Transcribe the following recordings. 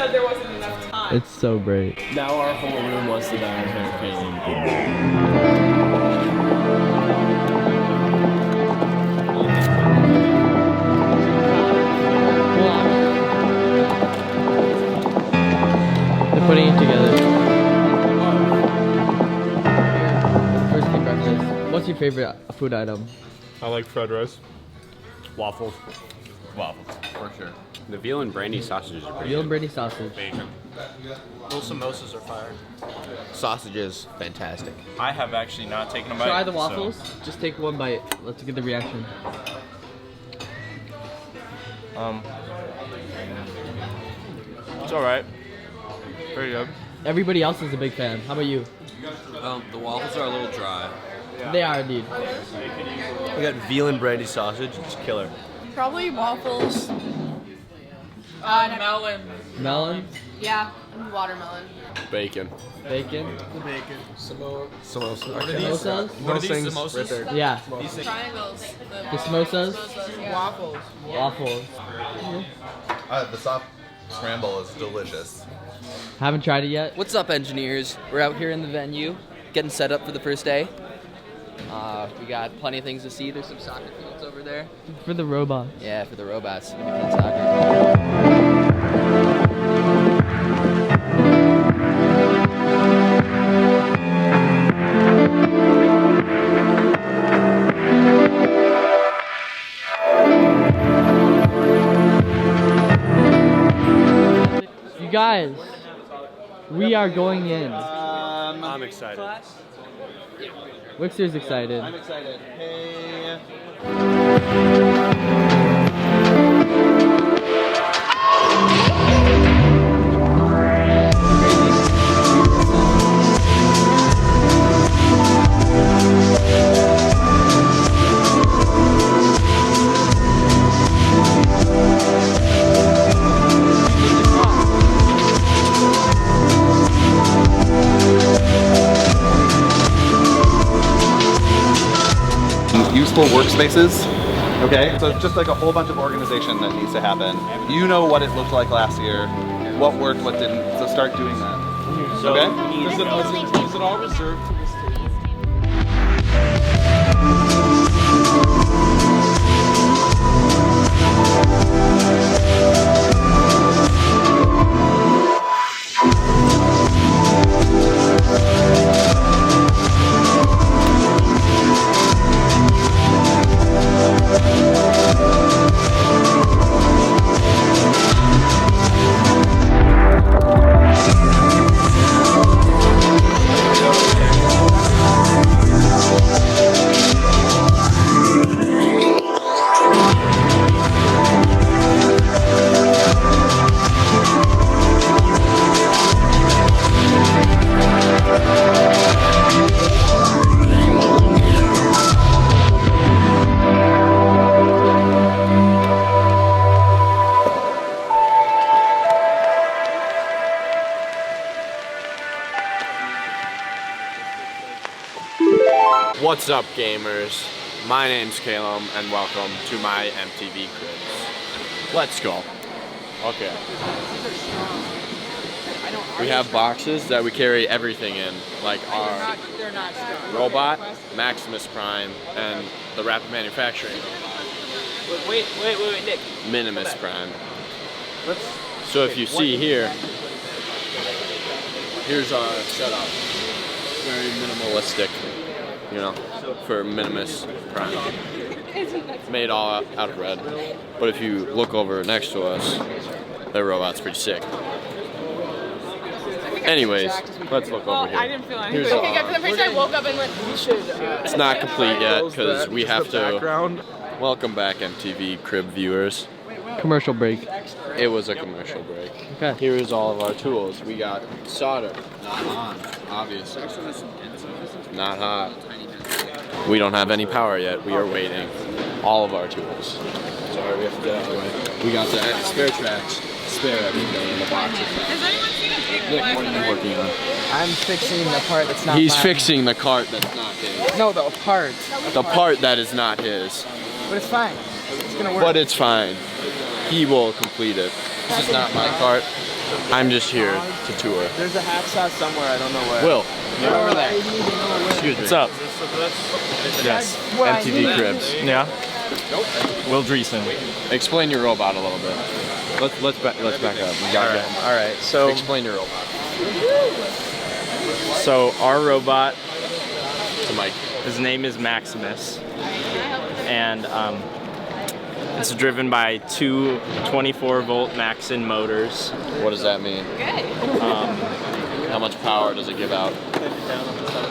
said there wasn't enough time. It's so bright. Now our whole room wants to die of Caleb. They're putting it together. First team breakfast. What's your favorite food item? I like fried rice. Waffles. Waffles, for sure. The veal and brandy sausages are pretty Veal and good. brandy sausage. Bacon. Those samosas are fire. Sausages, fantastic. I have actually not taken a bite. Try the so- waffles. Just take one bite. Let's get the reaction. It's alright. Pretty good. Everybody else is a big fan. How about you? The waffles are a little dry. They are indeed. We got veal and brandy sausage. It's killer. Probably waffles. Melon. Melon, Yeah, and watermelon. Bacon. bacon, Samosas. samosas. What are these samosas? Right there. Yeah, Triangles. the samosas, Waffles. waffles. The soft scramble is delicious. Haven't tried it yet. What's up, engineers? We're out here in the venue, getting set up for the first day. We got plenty of things to see. There's some soccer fields over there. For the robot. Yeah, for the robots. We can play soccer. You guys, we are going in. I'm excited. Wixer's excited. excited. Hey. Useful workspaces. Okay, so it's just like a whole bunch of organization that needs to happen. You know what it looked like last year, what worked, what didn't. So start doing that. So Okay. we need- Is it all reserved for this team? What's up, gamers? My name's Caleb, and welcome to my MTV Cribs. Let's go. Okay. We have boxes that we carry everything in, like our They're not strong. robot, Maximus Prime, and the Rapid Manufacturing, Wait, Nick. Minimus Prime. So if you see here, here's our setup. Very minimalistic, you know, for Minimus Prime. It's made all out of red. But if you look over next to us, that robot's pretty sick. Anyways, let's look over here. I didn't feel anything. Here's Okay, guys, I'm pretty sure I woke up and went, we should. It's not complete yet because we have to Background. welcome back MTV Crib viewers. Commercial break. It was a commercial break. Okay. Here is all of our tools. We got solder, not on, obviously. Not hot. We don't have any power yet. We are waiting. All of our tools. Sorry, we have to get out of the way. We got the spare tracks, spare everything in the boxes. Has anyone seen a big Nick, what are you working on? I'm fixing the part that's not He's mine. fixing the cart that's not his. No, the part. The part that is not his. But it's fine. It's gonna work. But it's fine. He will complete it. This is not my cart. I'm just here to tour. There's a hacksaw somewhere. I don't know where. Will, You're over there. excuse me. What's up? Yes. MTV Cribs. Yeah. Will Dreesen. Explain your robot a little bit. Let's back up. We got it. All right. So Explain your robot our robot, to Mike. his name is Maximus, and it's driven by two 24-volt Maxon motors. What does that mean? How much power does it give out?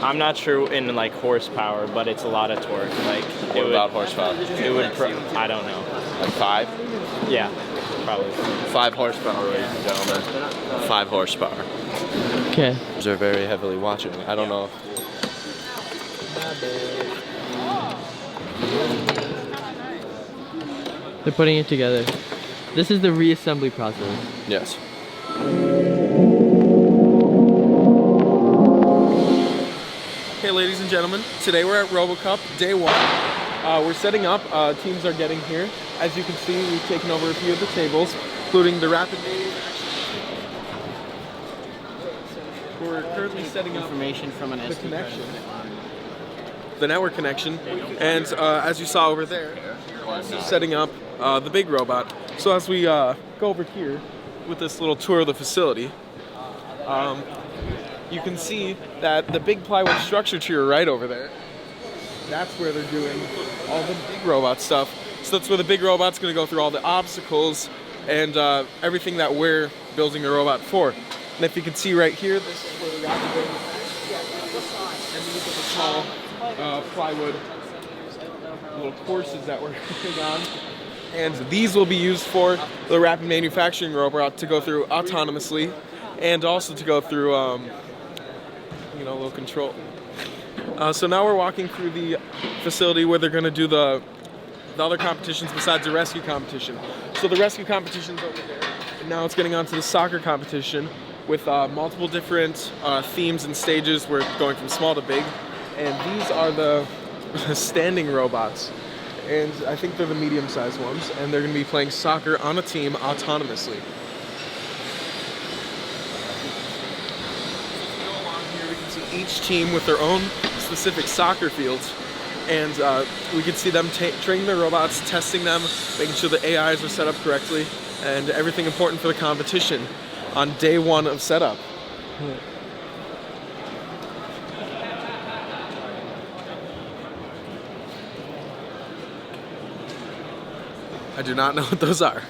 I'm not sure in like horsepower, but it's a lot of torque. Like What about horsepower? I don't know. Like 5? Yeah, probably. 5 horsepower, ladies and gentlemen. 5 horsepower. Okay. They're very heavily watching. I don't know. They're putting it together. This is the reassembly process. Yes. Hey ladies and gentlemen, today we're at RoboCup, day 1. We're setting up, teams are getting here. As you can see, we've taken over a few of the tables, including the rapid We're currently setting up Information from an the connection, the network connection, and as you saw over there, setting up the big robot. So as we go over here with this little tour of the facility, you can see that the big plywood structure to your right over there, that's where they're doing all the big robot stuff. So that's where the big robot's going to go through all the obstacles and everything that we're building the robot for. And if you can see right here, this is where the rapid and these are the small plywood little courses that we're working on. And these will be used for the rapid manufacturing robot to go through autonomously and also to go through a little control. So now we're walking through the facility where they're going to do the other competitions besides the rescue competition. So the rescue competition's over there, and now it's getting onto the soccer competition with multiple different themes and stages. We're going from small to big, and these are the standing robots, and I think they're the medium-sized ones, and they're going to be playing soccer on a team autonomously. Each team with their own specific soccer fields, and we can see them training their robots, testing them, making sure the AIs are set up correctly, and everything important for the competition on day 1 of setup. I do not know what those are.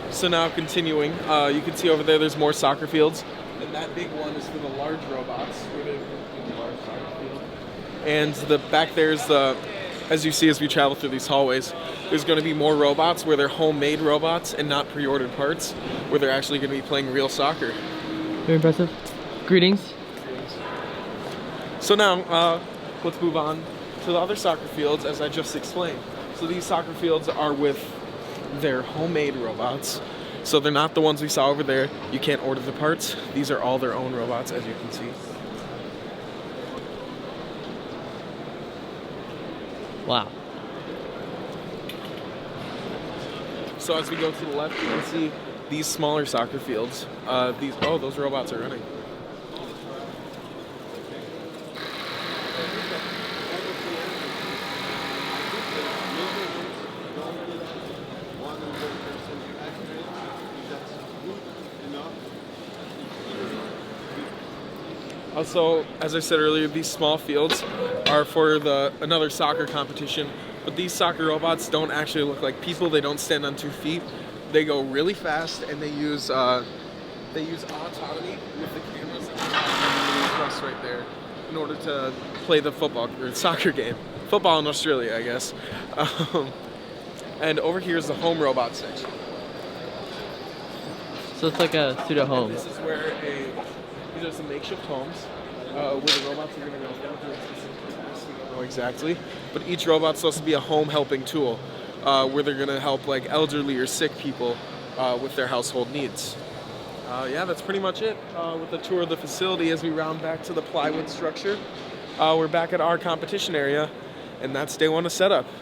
So now continuing, you can see over there's more soccer fields, and that big one is for the large robots. Large soccer field. And the back there's as you see as we travel through these hallways, there's going to be more robots where they're homemade robots and not pre-ordered parts, where they're actually going to be playing real soccer. Very impressive. Greetings. So now, let's move on to the other soccer fields as I just explained. So these soccer fields are with their homemade robots. So they're not the ones we saw over there. You can't order the parts. These are all their own robots, as you can see. Wow. So as we go to the left, you can see these smaller soccer fields. Those robots are running. Also, as I said earlier, these small fields are for another soccer competition, but these soccer robots don't actually look like people. They don't stand on 2 feet. They go really fast, and they use autonomy with the cameras across right there in order to play the football or soccer game. Football in Australia, I guess. And over here is the home robot section. So it's like a pseudo home. This is where these are some makeshift homes where the robots are going to go through. We don't know exactly, but each robot's supposed to be a home helping tool where they're going to help like elderly or sick people with their household needs. Yeah, that's pretty much it with the tour of the facility as we round back to the plywood structure. We're back at our competition area, and that's day one of setup.